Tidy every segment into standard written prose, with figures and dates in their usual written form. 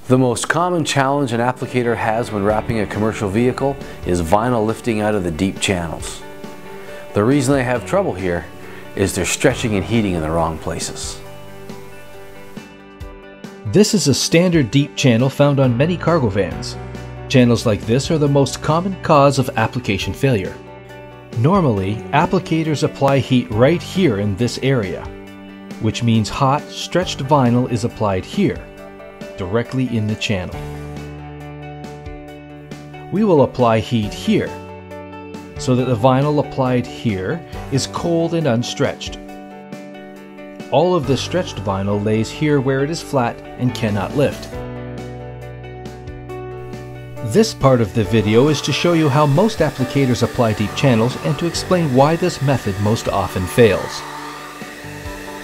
The most common challenge an applicator has when wrapping a commercial vehicle is vinyl lifting out of the deep channels. The reason they have trouble here is they're stretching and heating in the wrong places. This is a standard deep channel found on many cargo vans. Channels like this are the most common cause of application failure. Normally, applicators apply heat right here in this area, which means hot, stretched vinyl is applied here, directly in the channel. We will apply heat here, so that the vinyl applied here is cold and unstretched. All of the stretched vinyl lays here where it is flat and cannot lift. This part of the video is to show you how most applicators apply deep channels and to explain why this method most often fails.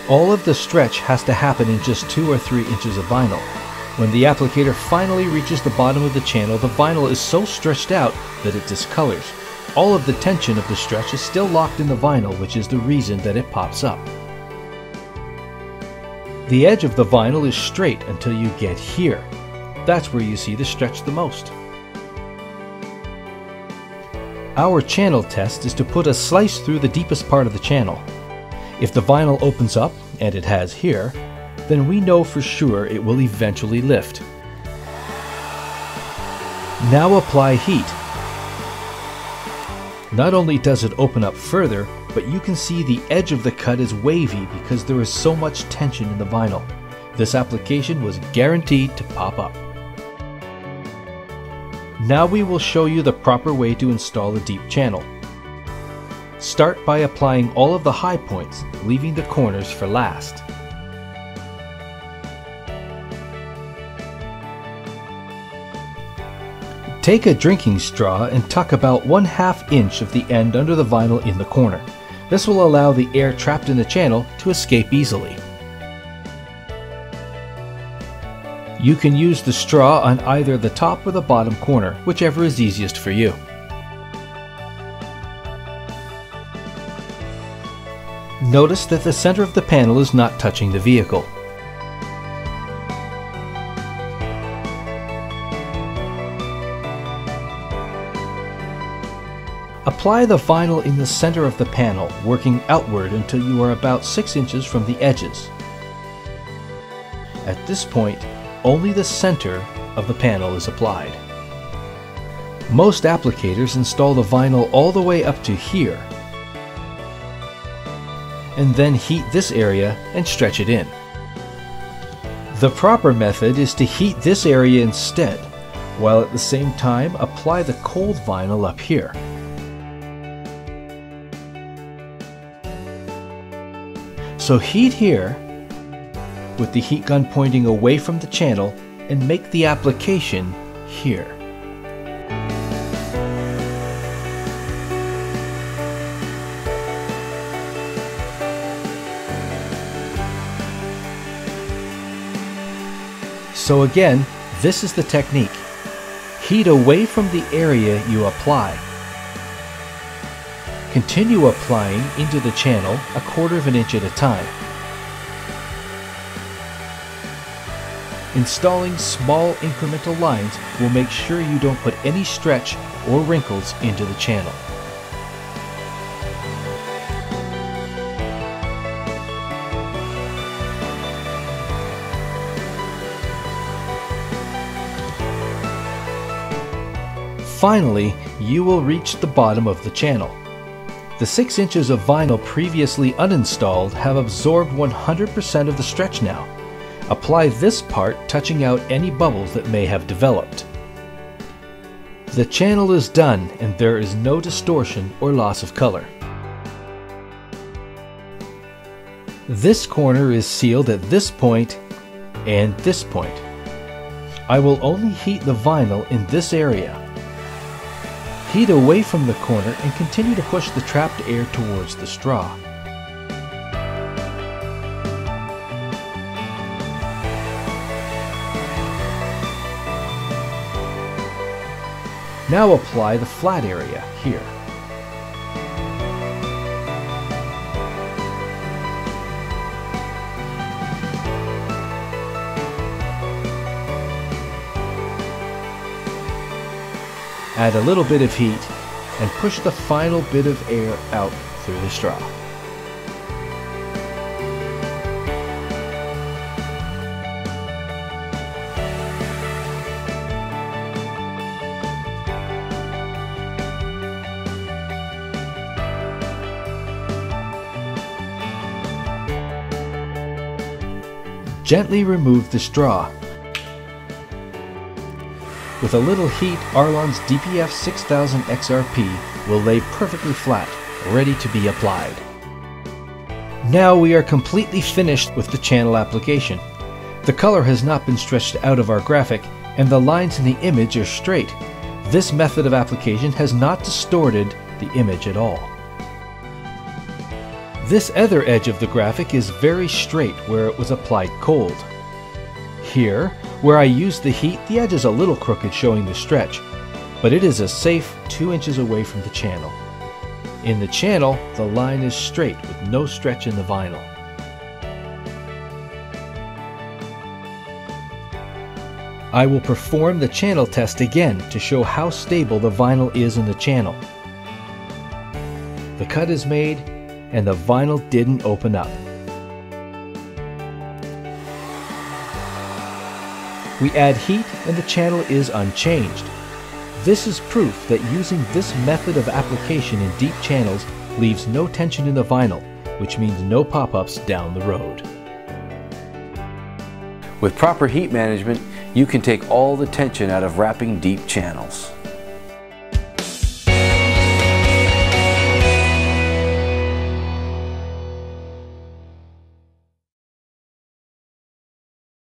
All of the stretch has to happen in just 2 or 3 inches of vinyl. When the applicator finally reaches the bottom of the channel, the vinyl is so stretched out that it discolors. All of the tension of the stretch is still locked in the vinyl, which is the reason that it pops up. The edge of the vinyl is straight until you get here. That's where you see the stretch the most. Our channel test is to put a slice through the deepest part of the channel. If the vinyl opens up, and it has here, then we know for sure it will eventually lift. Now apply heat. Not only does it open up further, but you can see the edge of the cut is wavy because there is so much tension in the vinyl. This application was guaranteed to pop up. Now we will show you the proper way to install a deep channel. Start by applying all of the high points, leaving the corners for last. Take a drinking straw and tuck about 1/2 inch of the end under the vinyl in the corner. This will allow the air trapped in the channel to escape easily. You can use the straw on either the top or the bottom corner, whichever is easiest for you. Notice that the center of the panel is not touching the vehicle. Apply the vinyl in the center of the panel, working outward until you are about 6 inches from the edges. At this point, only the center of the panel is applied. Most applicators install the vinyl all the way up to here, and then heat this area and stretch it in. The proper method is to heat this area instead, while at the same time apply the cold vinyl up here. So heat here, with the heat gun pointing away from the channel, and make the application here. So again, this is the technique. Heat away from the area you apply. Continue applying into the channel 1/4 inch at a time. Installing small incremental lines will make sure you don't put any stretch or wrinkles into the channel. Finally, you will reach the bottom of the channel. The 6 inches of vinyl previously uninstalled have absorbed 100% of the stretch now. Apply this part, touching out any bubbles that may have developed. The channel is done and there is no distortion or loss of color. This corner is sealed at this point and this point. I will only heat the vinyl in this area. Heat away from the corner and continue to push the trapped air towards the straw. Now apply the flat area here. Add a little bit of heat and push the final bit of air out through the straw. Gently remove the straw. With a little heat, Arlon's DPF 6000 XRP will lay perfectly flat, ready to be applied. Now we are completely finished with the channel application. The color has not been stretched out of our graphic, and the lines in the image are straight. This method of application has not distorted the image at all. This other edge of the graphic is very straight where it was applied cold. Here, where I used the heat, the edge is a little crooked showing the stretch, but it is a safe 2 inches away from the channel. In the channel, the line is straight with no stretch in the vinyl. I will perform the channel test again to show how stable the vinyl is in the channel. The cut is made and the vinyl didn't open up. We add heat and the channel is unchanged. This is proof that using this method of application in deep channels leaves no tension in the vinyl, which means no pop-ups down the road. With proper heat management, you can take all the tension out of wrapping deep channels.